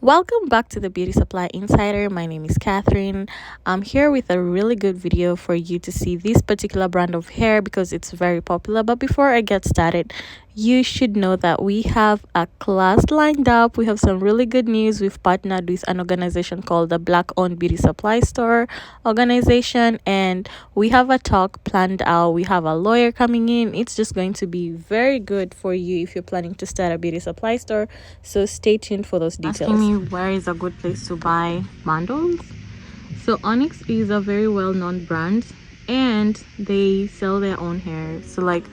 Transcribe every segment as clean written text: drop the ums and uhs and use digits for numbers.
Welcome back to the Beauty Supply Insider. My name is Catherine. I'm here with a really good video for you to see this particular brand of hair because it's very popular. But before I get started, you should know that we have a class lined up. We have some really good news. We've partnered with an organization called the Black Owned Beauty Supply Store organization, and we have a talk planned out. We have a lawyer coming in. It's just going to be very good for you if you're planning to start a beauty supply store. So stay tuned for those details. Asking me where is a good place to buy bundles. So Onyx is a very well-known brand and they sell their own hair. So like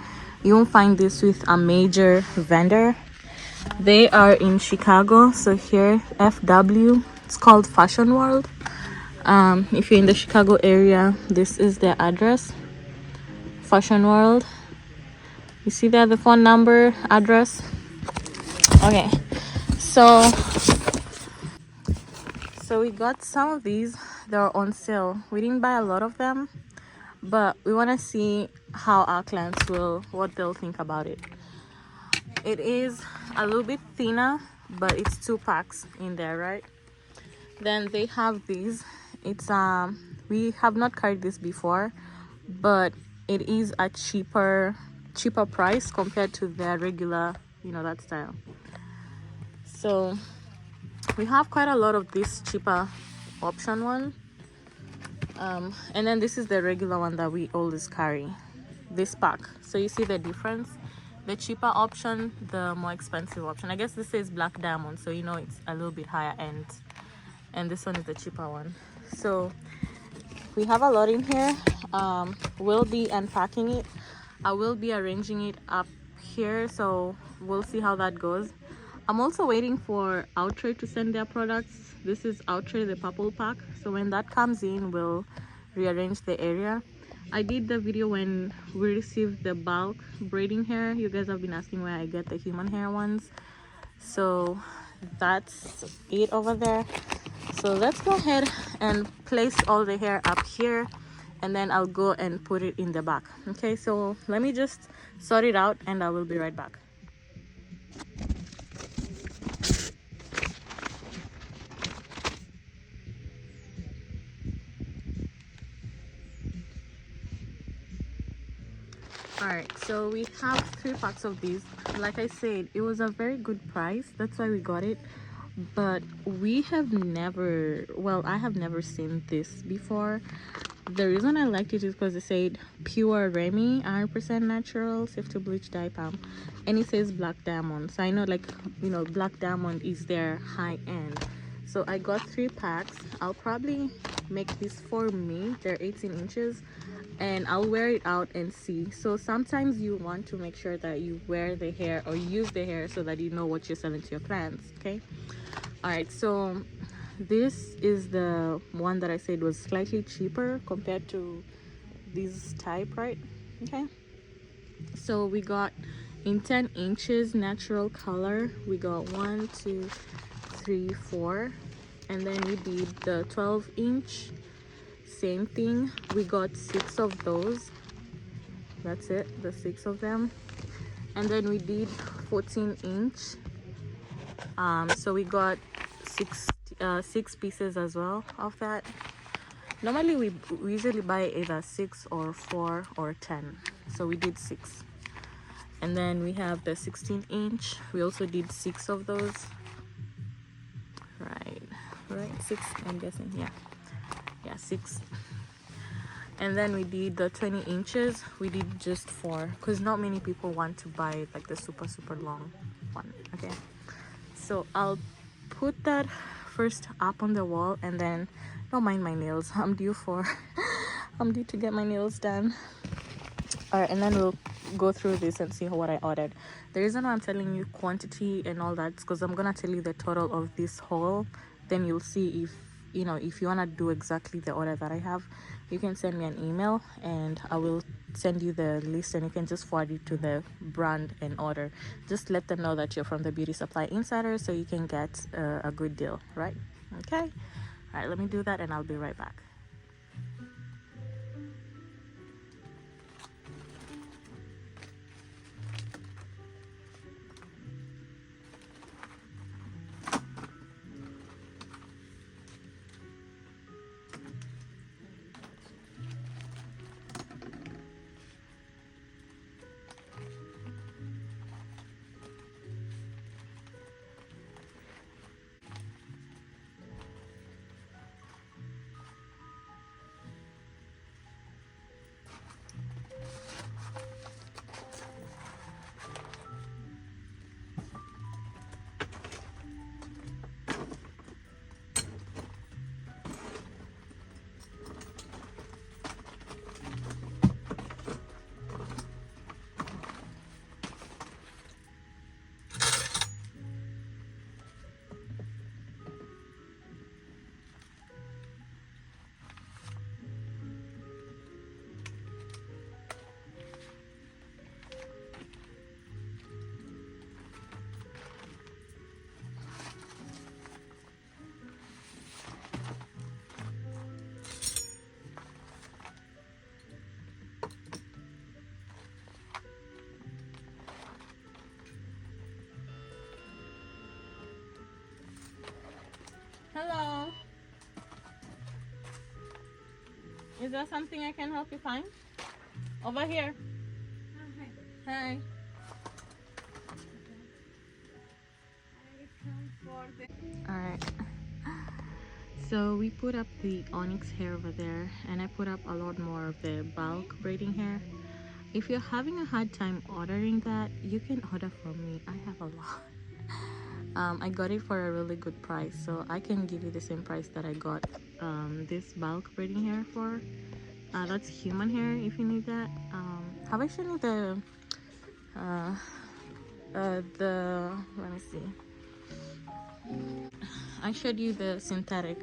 you won't find this with a major vendor. They are in Chicago. So here, FW, it's called Fashion World. If you're in the Chicago area, this is their address, Fashion World. You see there the phone number, address. Okay, so we got some of these. They're on sale. We didn't buy a lot of them, but we want to see how our clients what they'll think about it. It is a little bit thinner, but it's 2 packs in there, right? Then they have these. It's we have not carried this before, but it is a cheaper price compared to their regular, that style. So we have quite a lot of this cheaper option one, and then this is the regular one that we always carry, this pack. So you see the difference, the cheaper option, the more expensive option. I guess this is black diamond, so it's a little bit higher end, and this one is the cheaper one. So we have a lot in here. We'll be unpacking it. I will be arranging it up here, so we'll see how that goes. I'm also waiting for Outre to send their products. This is Outre, the purple pack. So when that comes in, we'll rearrange the area. I did the video when we received the bulk braiding hair. You guys have been asking where I get the human hair ones. So that's it over there. So let's go ahead and place all the hair up here, and then I'll go and put it in the back. Okay, so let me just sort it out and I will be right back. All right, so we have 3 packs of these. Like I said, it was a very good price, that's why we got it. But we have never, well, I have never seen this before. The reason I liked it is because it said pure Remy, 100% natural, safe to bleach dye palm, and it says black diamond. So I know, like, black diamond is their high end. So I got 3 packs. I'll probably make this for me. They're 18 inches, and I'll wear it out and see. So sometimes you want to make sure that you wear the hair or use the hair so that you know what you're selling to your clients. Okay. All right, so this is the one that I said was slightly cheaper compared to this type, right? Okay, so we got in 10 inches natural color, we got 1, 2, 3, 4, and then we did the 12-inch, same thing. We got 6 of those. That's it, the 6 of them. And then we did 14-inch. So we got 6 pieces as well of that. Normally we usually buy either 6 or 4 or 10, so we did 6. And then we have the 16-inch. We also did 6 of those. Right, 6, I'm guessing. Yeah, 6. And then we did the 20 inches. We did just 4 because not many people want to buy like the super long one. Okay, so I'll put that first up on the wall, and then don't mind my nails. I'm due to get my nails done. All right, and then we'll go through this and see what I ordered. The reason why I'm telling you quantity and all that is because I'm gonna tell you the total of this haul. Then you'll see if you want to do exactly the order that I have. You can send me an email and I will send you the list, and you can just forward it to the brand and order. Just let them know that you're from the Beauty Supply Insider so you can get a good deal, right? Okay. All right, let me do that and I'll be right back. Hello. Is there something I can help you find? Over here. Hi. Alright. So we put up the Onyx hair over there, and I put up a lot more of the bulk braiding hair. If you're having a hard time ordering that, you can order from me. I have a lot. I got it for a really good price, so I can give you the same price that I got this bulk braiding hair for. That's human hair if you need that. Have I shown you let me see. I showed you the synthetic.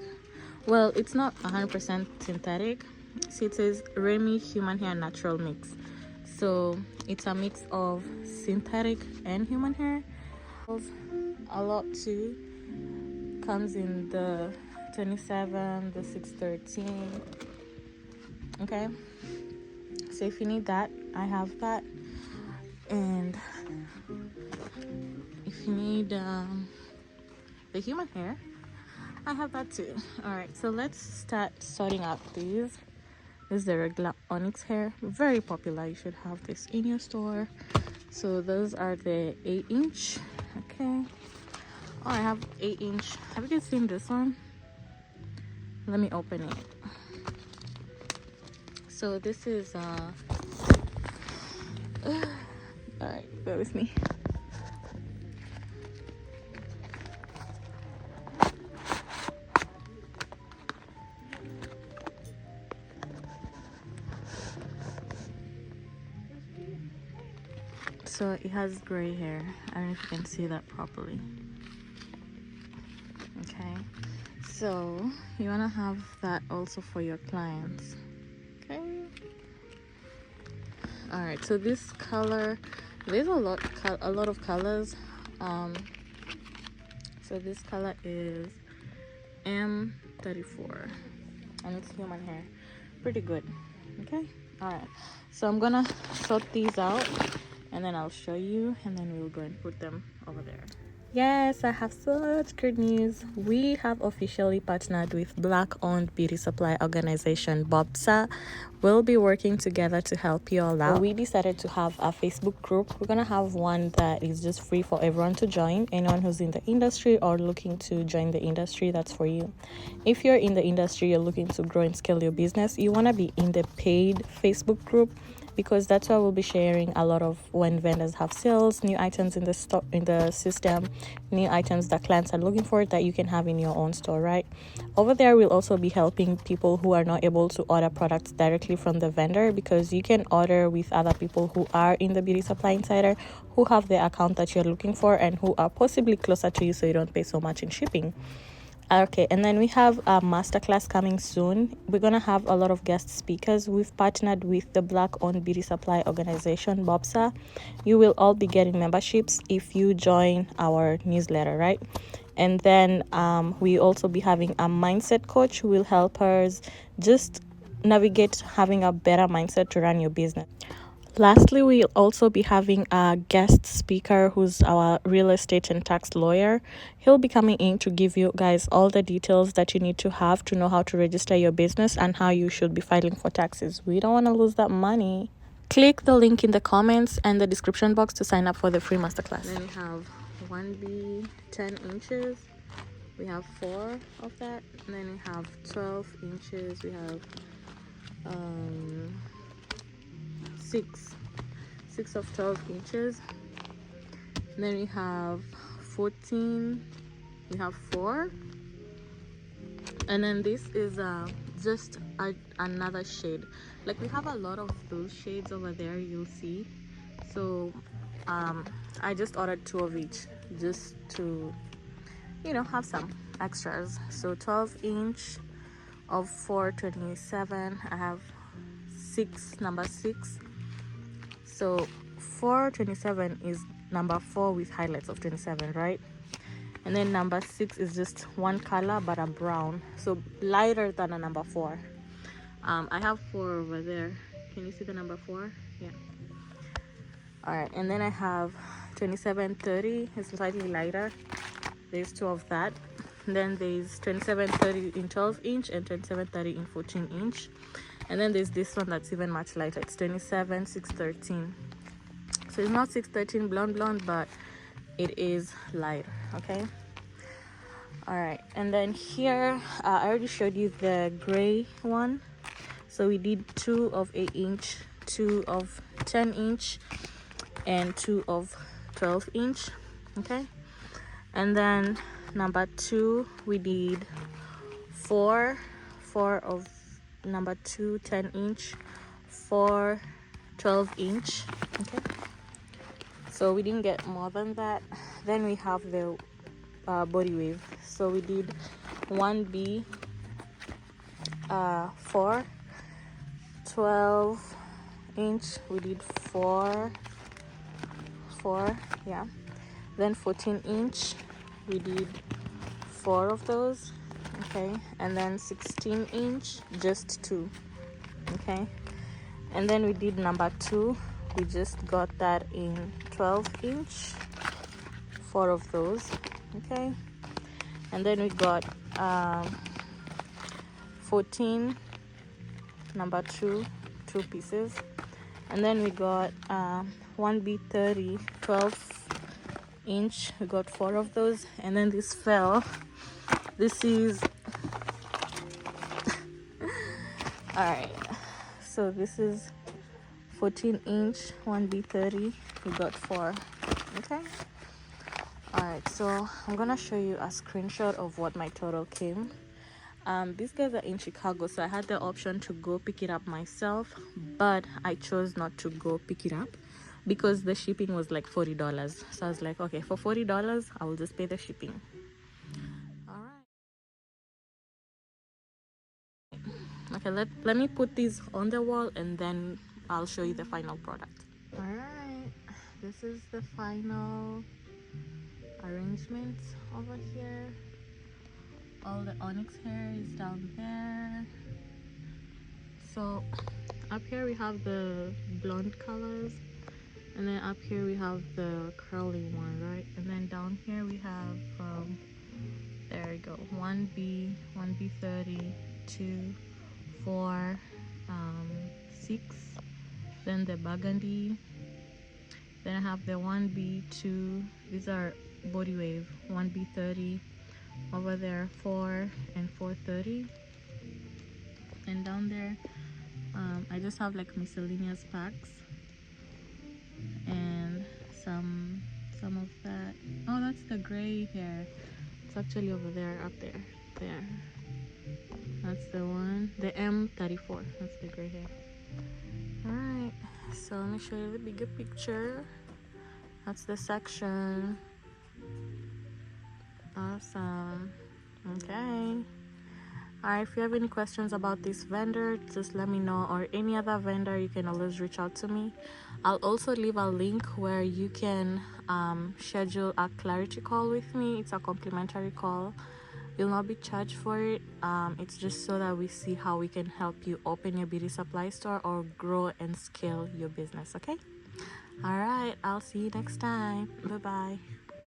Well, it's not 100% synthetic. See, it says Remy human hair natural mix. So it's a mix of synthetic and human hair. A lot too. Comes in the 27, the 613. Okay. So if you need that, I have that. And if you need the human hair, I have that too. Alright, so let's start sorting out these. This is the regular Onyx hair, very popular. You should have this in your store. So those are the 8-inch. Okay. Oh, I have 8-inch. Have you guys seen this one? Let me open it. So this is alright, bear with me. So it has gray hair. I don't know if you can see that properly. Okay, so you want to have that also for your clients. Okay. All right, so this color, there's a lot of colors. So this color is M34 and it's human hair. Pretty good. Okay. All right, so I'm gonna sort these out and then I'll show you, and then we'll go and put them over there. Yes, I have such good news. We have officially partnered with Black-owned beauty supply organization BOPSA. We'll be working together to help you all out. We decided to have a Facebook group. We're gonna have one that is just free for everyone to join. Anyone who's in the industry or looking to join the industry, that's for you. If you're in the industry, you're looking to grow and scale your business, you wanna be in the paid Facebook group, because that's why we'll be sharing a lot of when vendors have sales, new items in the stock, in the system, new items that clients are looking for that you can have in your own store, right? Over there, we'll also be helping people who are not able to order products directly from the vendor, because you can order with other people who are in the Beauty Supply Insider, who have the account that you're looking for and who are possibly closer to you, so you don't pay so much in shipping. Okay, and then we have a masterclass coming soon. We're gonna have a lot of guest speakers. We've partnered with the Black-owned beauty supply organization BOPSA. You will all be getting memberships if you join our newsletter, right? And then we also be having a mindset coach who will help us just navigate having a better mindset to run your business. Lastly, we'll also be having a guest speaker who's our real estate and tax lawyer. He'll be coming in to give you guys all the details that you need to have to know how to register your business and how you should be filing for taxes. We don't want to lose that money. Click the link in the comments and the description box to sign up for the free masterclass. Then we have 1B 10 inches. We have 4 of that. And then we have 12 inches. We have 6 of 12 inches. And then we have 14, we have 4, and then this is just another shade. Like, we have a lot of those shades over there, you'll see. So I just ordered 2 of each just to, you know, have some extras. So 12-inch of 427. I have 6, number 6. So 427 is number 4 with highlights of 27, right? And then number 6 is just one color but a brown, so lighter than a number 4. I have 4 over there. Can you see the number 4? Yeah. All right, and then I have 2730. It's slightly lighter. There's 2 of that. then there's 2730 in 12-inch and 2730 in 14-inch, and then there's this one that's even much lighter. It's 27613. So it's not 613 blonde, but it is lighter. Okay, all right. And then here I already showed you the gray one. So we did 2 of 8-inch, 2 of 10-inch, and 2 of 12-inch. Okay, and then number 2 we did 4 of number 2 10-inch, 4 12-inch. Okay, so we didn't get more than that. Then we have the body wave. So we did 1B 4 12-inch, we did 4 yeah. Then 14-inch we did 4 of those. Okay, and then 16-inch just 2. Okay, and then we did number 2, we just got that in 12-inch, 4 of those. Okay, and then we got 14 number 2 pieces, and then we got 1B30 12-inch, we got 4 of those. And then this fell, this is all right, so this is 14-inch 1B30, we got 4. Okay, all right, so I'm gonna show you a screenshot of what my total came. These guys are in Chicago, so I had the option to go pick it up myself, but I chose not to go pick it up because the shipping was like $40. So I was like, okay, for $40 I will just pay the shipping. All right, okay, let me put these on the wall and then I'll show you the final product. All right, this is the final arrangement over here. All the onyx hair is down there. So up here we have the blonde colors, and then up here we have the curly one, right? And then down here we have there we go, 1B 1B30 2 4 6, then the burgundy, then I have the 1B2, these are body wave, 1B30 over there, 4 and 430. And down there I just have like miscellaneous packs and some of that. Oh, that's the gray hair. It's actually over there, up there. That's the one, the M34. That's the gray hair. All right, so let me show you the bigger picture. That's the section. Awesome. Okay. Alright, if you have any questions about this vendor, just let me know, or any other vendor, you can always reach out to me. I'll also leave a link where you can schedule a clarity call with me. It's a complimentary call. You'll not be charged for it. It's just so that we see how we can help you open your beauty supply store or grow and scale your business. Okay, all right, I'll see you next time. Bye bye.